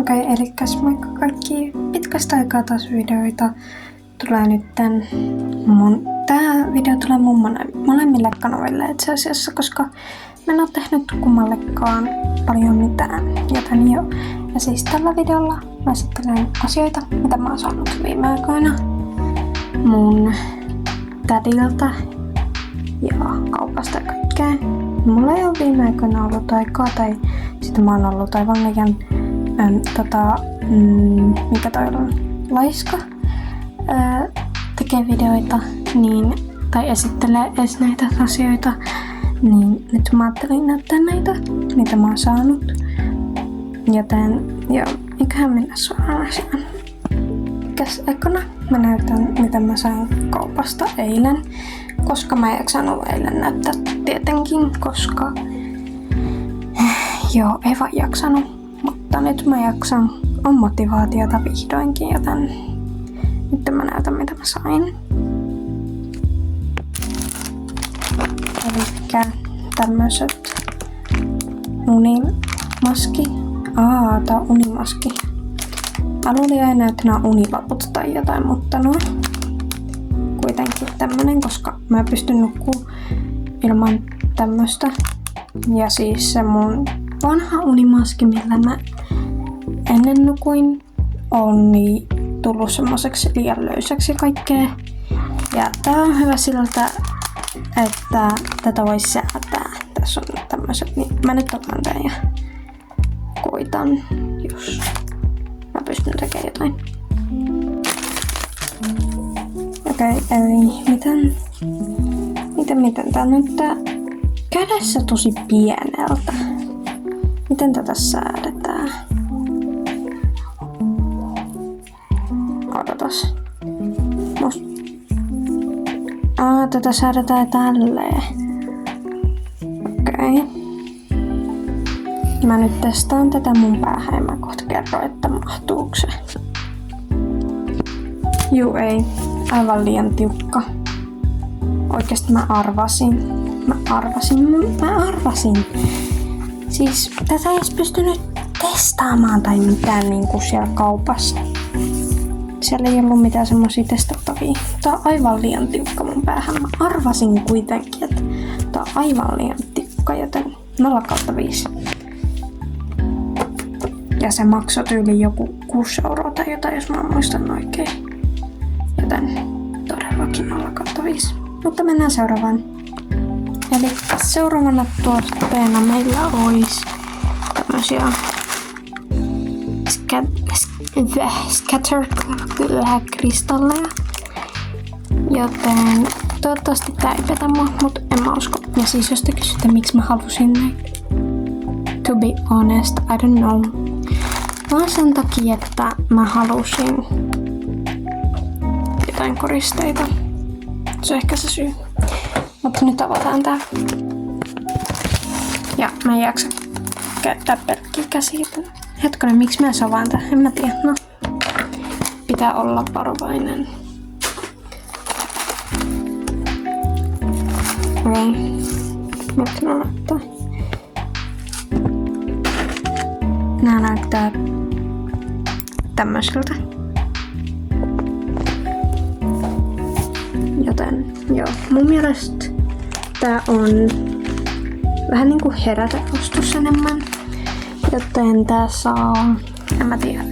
Okei, elikkäs moikka kaikki. Pitkästä aikaa taas videoita tulee nytten. Tää video tulee mun molemmille kanaville itse asiassa, koska mä en oo tehnyt kummallekaan paljon mitään. Joten joo. Ja siis tällä videolla mä esittelen asioita, mitä mä oon saanut viime aikoina mun tädiltä ja kaupasta ja kaikkea. Mulla ei oo viime aikoina ollut aikaa, tai sitten mä oon ollut aivan liian mikä toi on, laiska tekee videoita niin, tai esittelee edes näitä asioita, niin nyt mä ajattelin näyttää näitä, mitä mä oon saanut. Joten joo, eiköhän mennä suoraan asiaan. Ekana mä näytän, mitä mä sain kaupasta eilen, koska mä en jaksanut eilen näyttää tietenkin, koska joo, ei vaan jaksanut. Mutta nyt mä jaksan, on motivaatiota vihdoinkin, joten nyt mä näytän mitä mä sain. Elikkä tämmöset unimaski. Tää on unimaski. Mä luulin aina, että nää on unilaput tai jotain, mutta no kuitenkin tämmönen, koska mä en pysty nukkuu ilman tämmöstä. Ja siis se mun vanha unimaski, millä mä ennen nukuin, on niin tullut semmoiseksi liian löysäksi kaikkea. Ja tää on hyvä siltä, että tätä voi säätää. Tässä on tämmöiset, niin mä nyt otan tän ja koitan, jos mä pystyn tekemään jotain. Okei, eli miten tää näyttää kädessä tosi pieneltä. Miten tätä säädetään? Odotas. Tätä säädetään tälleen. Okei. Mä nyt testaan tätä mun päähän ja mä kohta kerron, että mahtuuko se. Juu, ei. Aivan liian tiukka. Oikeesti mä arvasin. Siis tätä ei edes pystynyt testaamaan tai mitään niinku siellä kaupassa. Siellä ei ollut mitään semmosia testattavia. Tää on aivan liian tiukka mun päähän. Mä arvasin kuitenkin, että tää on aivan liian tiukka, joten 0/5. Ja se maksoi tyyli joku 6 € tai jotain, jos mä muistan oikein. Joten todellakin 0/5. Mutta mennään seuraavaan. Eli seuraavana tuotteena meillä olisi tämmösiä scatter-kristalleja. Joten toivottavasti tää ei petä mua, mut en mä usko. Ja siis jos te kysytte miksi mä halusin näin, to be honest, I don't know. Vaan sen takia, että mä halusin jotain koristeita. Se on ehkä se syy. Mutta nyt avataan tää. Ja mä en jaksa käyttää pelkkiä käsiä. Hetkonen, miksi mä savaan tää? En mä tiedä. No, pitää olla varovainen. Nyt näyttää. Nää näyttää tämmöiseltä. Joten joo, mun mielestä tää on vähän niinku heräteostus enemmän. Joten tää saa, en mä tiedä,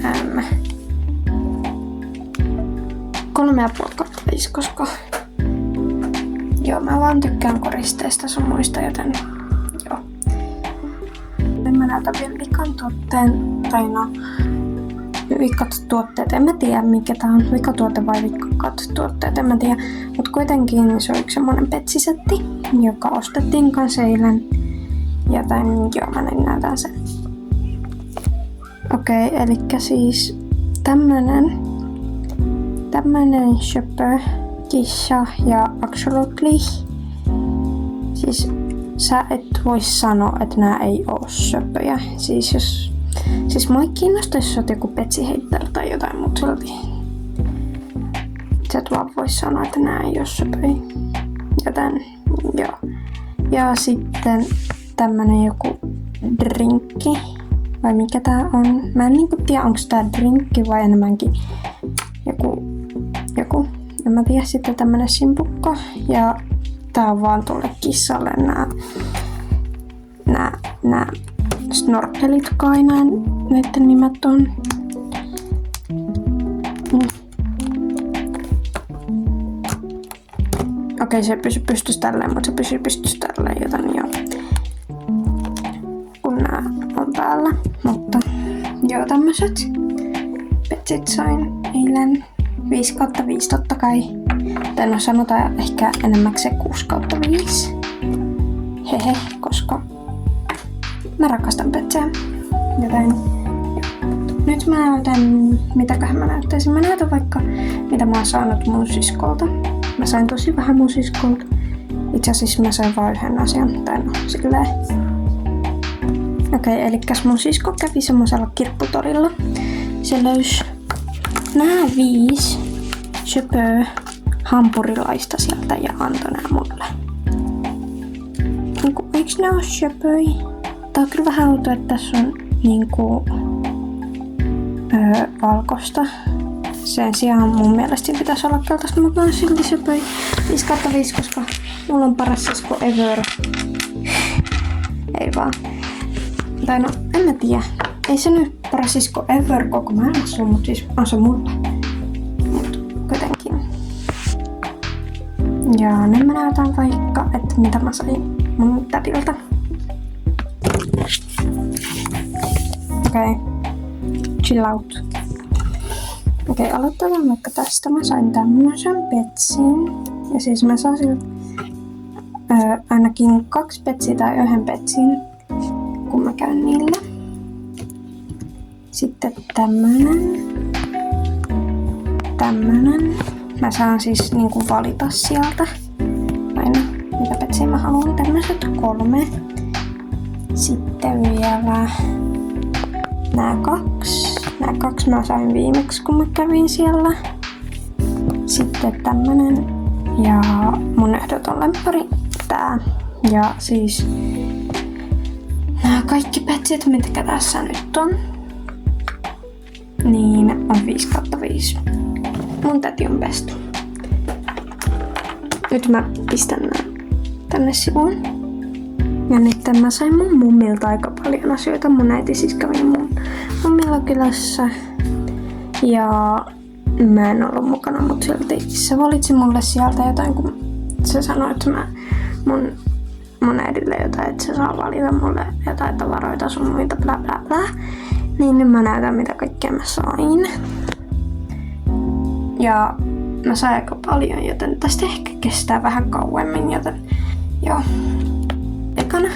3,5/5, koska joo, mä vaan tykkään koristeista sun muista, joten joo. En mä näytä vielä vikan tuotteen, tai no vikat tuotteet, en mä tiedä mikä tää on, vikatuote vai vikat tuotteet, en mä tiedä. Mut kuitenkin se on yksi semmonen petsisetti, joka ostettiin kanssa eilen. Joten joo, mä nyt näytän sen. Okei, elikkä siis tämmönen Shopper, Kisha ja Absolutely. Siis sä et voi sanoa, että nää ei oo söpöjä. Siis mua ei kiinnosta, jos sä oot joku petsiheittäjä tai jotain, mut silti sä et vaan voi sanoa, että nää ei oo söpöjä. Joten joo. Ja sitten tämmönen joku drinkki. vai mikä tää on. Mä en niinku tiedä, onko tää drinkki vai enemmänkin joku. En mä tiedä, sitten tämmönen simpukka. Ja tää on vaan tuolle kissalle nää snorkelit kai näitten nimet on. Okei, se pysyy pystyssä tälleen, mutta se pysyy pystyssä tälleen, joten joo. Kun nää on päällä. Mutta joo, tämmöset petsit sain eilen 5/5 totta kai. Tai no sanotaan ehkä enemmäksi se 6/5. Hehe, koska mä rakastan petsejä. Joten nyt mä näytän, mitäköhän mä näyttäisin. Mä näytän vaikka, mitä mä oon saanut mun siskolta. Mä sain tosi vähän mun siskolta. Itse asiassa mä sain vaan yhden asian. Tai no, silleen. Okei, elikkäs mun sisko kävi semmosella kirpputorilla. Se löysi nää 5 söpöä hampurilaista sieltä ja antoi nää mulle. Niinku, eiks ne oo söpöi? Tää on kyllä vähän outoa, että tässä on niinku valkosta. Sen sijaan mun mielestä pitäisi olla keltaista, mutta mä oon silti söpöi 5/5, koska mulla on paras sisko ever. Ei vaan. Tai no, en mä tiedä. Ei se nyt paras sisko ever koko maailmassa, mutta siis on se mulle. Mut kuitenkin. Ja nyt mä näytän vaikka, että mitä mä sain mun tädiltä. Okei. Chill out. Okei, aloitetaan vaikka tästä. Mä sain tämmösen petsin. Ja siis mä saan siltä ainakin 2 petsiä tai 1 petsin, kun mä käyn niillä. Sitten tämmönen. Mä saan siis niinku valita sieltä aina, mitä petsiä mä haluan. Tämmöset 3. Sitten vielä nää 2. Nää 2 mä sain viimeksi, kun mä kävin siellä. Sitten tämmönen. Ja mun ehdoton lemppari tää. Ja siis nää kaikki petsit, mitkä tässä nyt on, niin on 5/5. Mun täti on best. Nyt mä pistän nää tänne sivuun. Ja nyt mä sain mun mummilta aika paljon asioita. Mun äiti siis kävi mun mummilla kylässä. Ja mä en ollut mukana, mut silti se valitsi mulle sieltä jotain, kun se sanoi, että mun äidille jotain, että se saa valita mulle jotain tavaroita sun muita bla bla bla. Niin nyt mä näytän, mitä kaikkea mä sain. Ja mä sain aika paljon, joten tästä ehkä kestää vähän kauemmin, joten joo. Ekana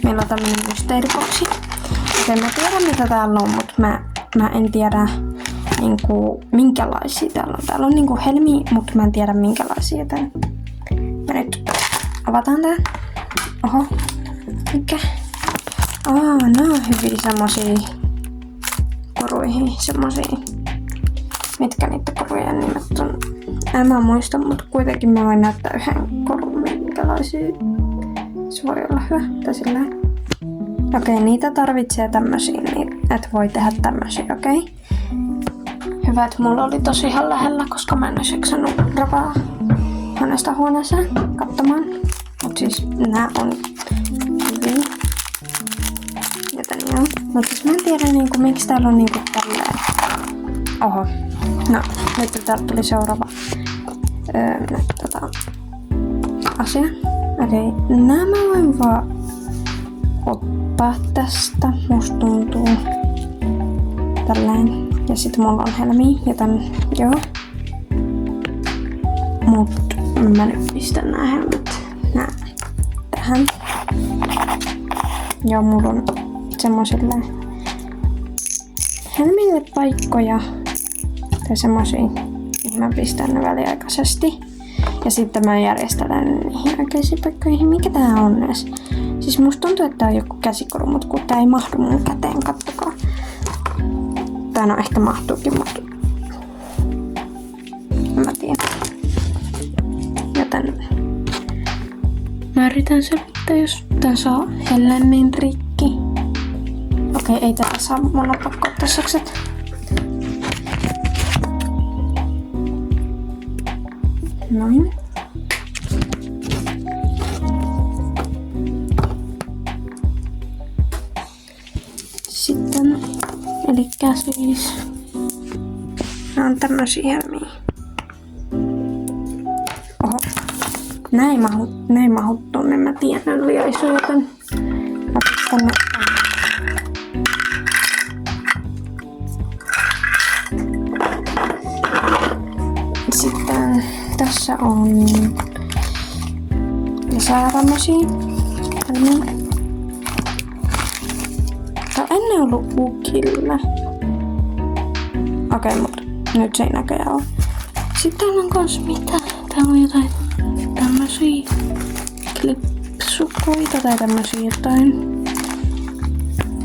meillä on tämmönen mysteeriboksi. En mä tiedä, mitä täällä on, mutta mä en tiedä niinku minkälaisia täällä on. Täällä on niinku helmiä, mutta mä en tiedä minkälaisia, joten mä nyt avataan tää. Oho, mikä? Nää on hyvin semmosia koruihin, semmosia, mitkä niitä korujen nimet on. En mä muista, mutta kuitenkin mä voin näyttää yhden korun, minkälaisia. Se voi olla hyvä, tai silleen. Okei, niitä tarvitsee tämmösiä, niin et voi tehdä tämmösiä, okei? Hyvä, että mulla oli tosi ihan lähellä, koska mä en olisi jaksanut rapaa hänestä huoneeseen katsomaan. Mut siis nää on hyviä. Joten joo. Mut siis mä en tiedä niinku miksi täällä on niinku tälleen. Oho. No, nyt täältä tuli seuraava asia. Okei, nämä voin vaan ottaa tästä. Musta tuntuu tälleen. Ja sit mulla on helmiä, joten joo. Mut mä nyt pistän nää helmet tähän. Joo, mulla on semmosille helmille paikkoja. Tai semmosia, mihin mä pistän ne väliaikaisesti. Ja sitten mä järjestelen niihin oikeisiin paikkoihin. Mikä tää on edes? Siis musta tuntuu, että tää on joku käsikoru, mut kun tää ei mahdu mun käteen, kattokaa. Tai no ehkä mahtuukin, mutta en mä tiedä. Joten mä yritän selittää, jos tää saa hellemmin rikki. Okei, ei tätä saa, mun on pakko ottaa sakset. Noin. Sitten, elikkä siis nää on tämmösiä helmiä. Oho, näin mahut tonne, mä tiedän liian iso, joten mä pistän ne. Sitten tässä on lisää tämmösiä helmiä. Tää on ennen ollut Ukilla. Okei, mut nyt se ei näköjään oo. Sitten täällä on kans mitä? Täällä on jotain tämmösiä klipsukoita tai tämmösiä jotain.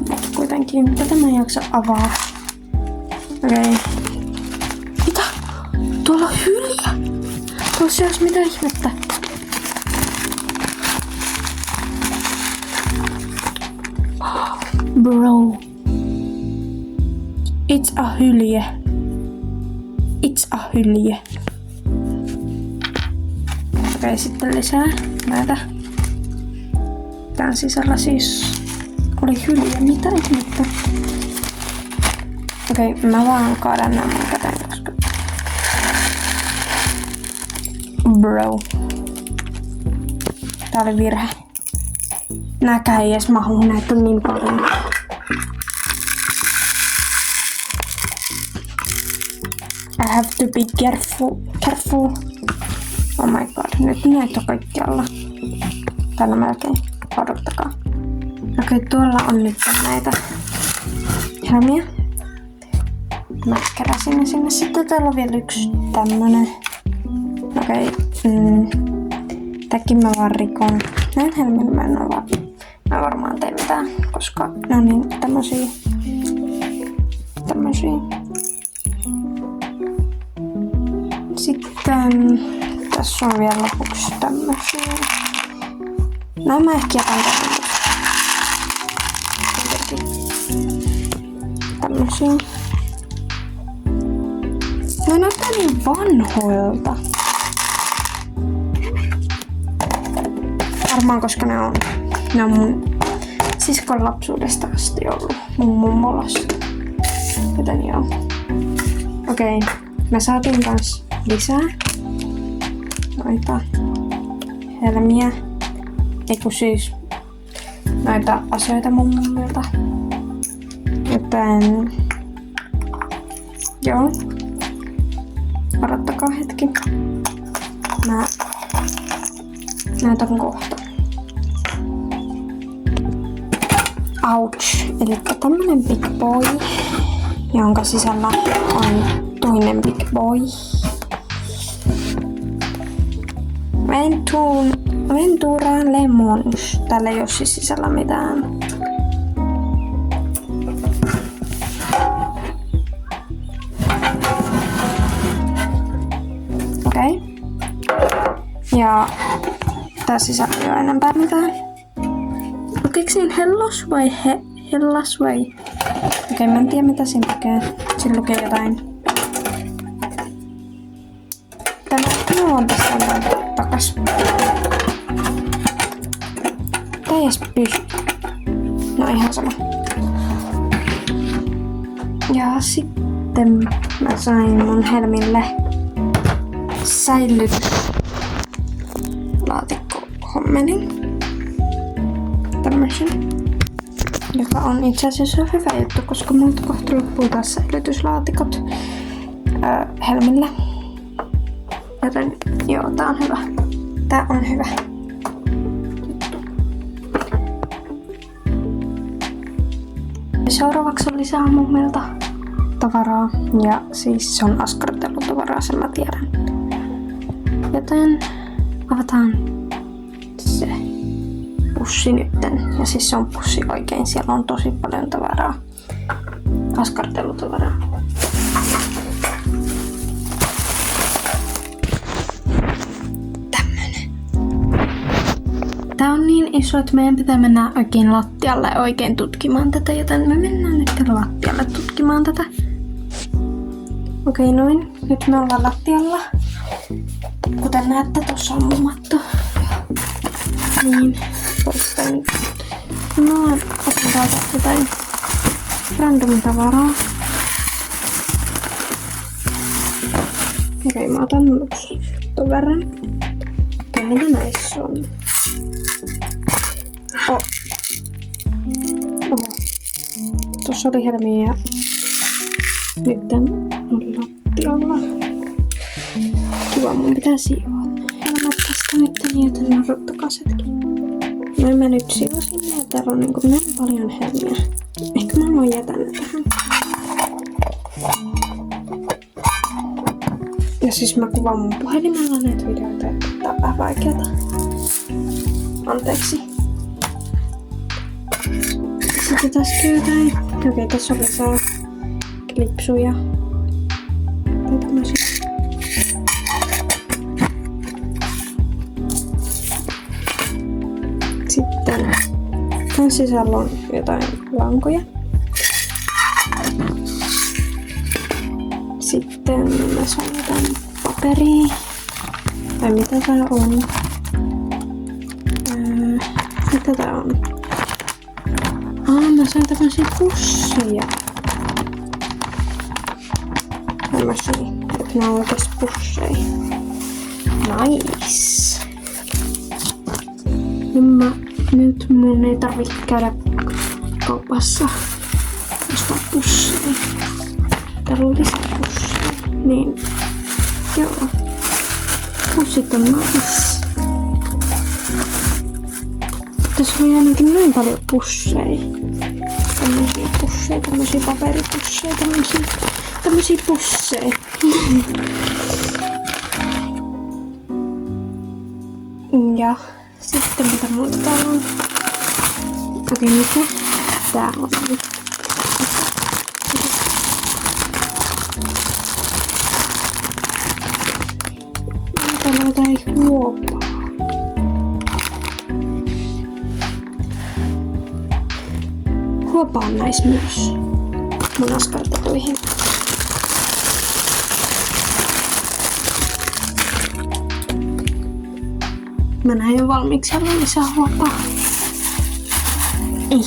Mut kuitenkin tätä mä en jaksa avaa. Okei. Mitä? Tuolla on hyljä! Tuossa ei ois mitään ihmettä. Bro. It's a hylje. It's a hylje. Okei, sitten lisää näitä. Tän sisällä siis oli hylje. Mitä ihmettä? Okei, mä vaan kaadan nämä mun käteen, koska... Bro. Tää oli virhe. Nääkään ei edes mahu, näitä on niin paljon. I have to be careful. Oh my god, nyt näitä on kaikkialla. Täällä melkein. Odottakaa. Okei, tuolla on nyt näitä helmiä. Mä keräsin ne sinne. Sitten täällä on vielä yksi tämmönen. Okei, tämäkin mä vaan rikon. Näin helmin mä en ole mä varmaan teen mitään, koska ne on niin tämmösiä. Sitten tässä on vielä lopuksi tämmösiä. Näin mä ehkä jätän tämmösiä. Ne näyttää niin vanhoilta. Varmaan koska ne on mun siskon lapsuudesta asti ollut mun mummolassa. Joten joo. Okei, me saatiin kans lisää noita helmiä. Eiku siis noita asioita mun mummilta. Joten joo. Odottakaa hetki. Mä näytän kohta. Ouch! Elikkä tämmönen big boy, jonka sisällä on toinen big boy. Ventura Lemons. Täällä ei oo siis sisällä mitään. Okei. Ja tää sisällä ei oo enempää mitään. Lukeks Hellos vai Hellas vai? Okei, mä en tiedä mitä siinä lukee. Siinä lukee jotain. Tämä on tässä takas. Tää ei edes pysy. No ihan sama. Ja sitten mä sain mun helmille säilytyslaatikko-hommelin. Tämmösen. Joka on itse asiassa hyvä juttu, koska multa kohta loppuu taas säilytyslaatikot helmillä. Joten joo, tää on hyvä. Tää on hyvä. Seuraavaksi on lisää mummilta tavaraa. Ja siis se on askartelutavaraa, sen mä tiedän. Joten avataan se pussi nytten. Ja siis se on pussi oikein. Siellä on tosi paljon tavaraa. Askartelutavaraa. tää on niin iso, että meidän pitää mennä oikein lattialle oikein tutkimaan tätä, joten me mennään nyt lattialle tutkimaan tätä. Okei, noin. Nyt me ollaan lattialla. Kuten näette, tossa on mun matto. Niin, poistain. No, otan täältä jotain random tavaraa. Okei, mä otan ton verran. Okei, mitä näissä on? Oho. Tossa oli helmiä ja nyt on lattialla. Kiva, mun pitää siivoa. Helmat tästä nyt niin, että ne on rottakasetkin. No mä nyt siivosin ja täällä on niinku näin paljon helmiä. Ehkä mä voin jätä ne tähän. Ja siis mä kuvaan mun puhelimella näitä videoita, että tää on vähän vaikeeta. Anteeksi. Sitten tästä jotain. Okei, tässä on lisää klipsuja. Tai tämmösiä. Sitten tän sisällä on jotain lankoja. Sitten mä saan jotain paperia. Tai mitä tää on? Mitä tää on? Mä saan tämmösiä pusseja. Tämmösiä, että ne on oikeesti pusseja. Nice. Nyt mun ei tarvitse käydä kaupassa ostaa pusseja. Täällä on lisää pusseja. Niin. Joo. Pussit on nice. Tässä oli ainakin noin paljon pusseja. Tämmösiä paperipusseja, tämmösiä pusseja. Ja sitten mitä muuta täällä on? Okei, mitä tää on nyt? Täällä on jotain huopaa. Huopa on näis myös mun askarteluihin. Mä näin jo valmiiksi haluan lisää huopaa. Ei.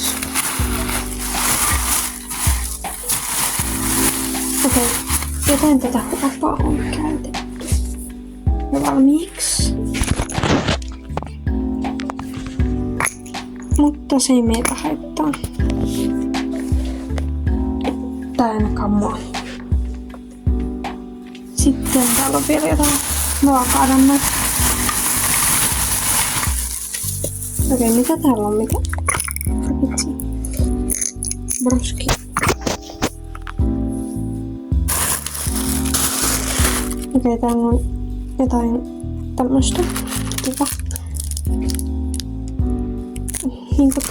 Okei, joten tätä huopaa on käytetty jo valmiiksi. Mutta se ei meitä haittaa. Tai ainakaan mua. Sitten täällä on vielä jotain ruoka-adannot. Okei, mitä täällä on? Mitä? Vitsi. Broski. Okei, täällä on jotain tämmöstä. Kiva. Niinku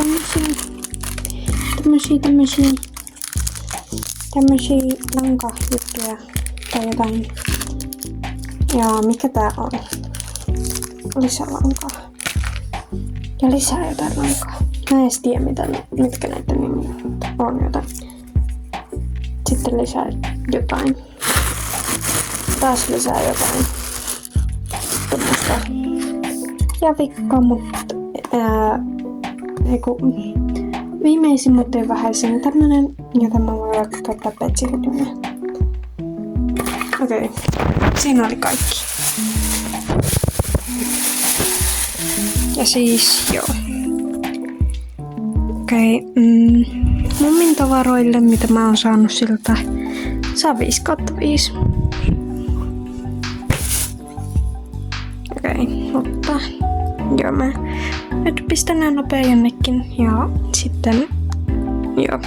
tämmösiä lankajuttuja tai jotain. Ja mikä tää on? Lisää lankaa. Ja lisää jotain lankaa. Mä en edes tiedä mitkä näitä nimiä on jotain. Sitten lisää jotain. Taas lisää jotain. Tämmöstä javikkaa, mutta viimeisin, mutta ei vähäisin tämmönen, jota mä voin käyttää petsihdymiä. Okei, siinä oli kaikki. Ja siis joo. Okei, mummin tavaroille, mitä mä oon saanut siltä, saa 5/5. Okei, mutta joo, mä nyt pistän nää nopea jonnekin ja sitten joo.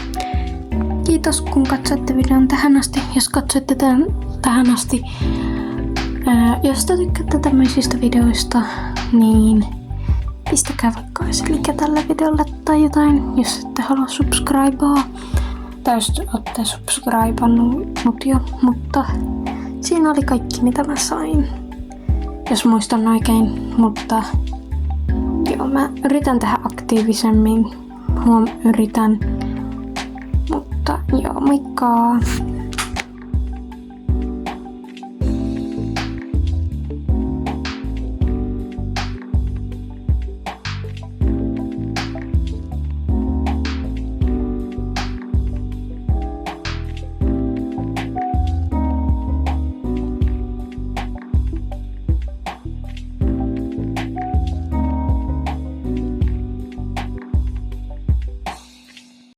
Kiitos kun katsoitte videon tähän asti. Jos katsoitte tähän asti, jos te tykkäätte tämmöisistä videoista, niin pistäkää vaikka like tälle videolle tai jotain, jos ette halua subscribea. Tai jos olette subscribannut jo, mutta siinä oli kaikki mitä mä sain. Jos muistan oikein, mutta joo. Mä yritän tehdä aktiivisemmin. Yritän. Mutta joo, moikka!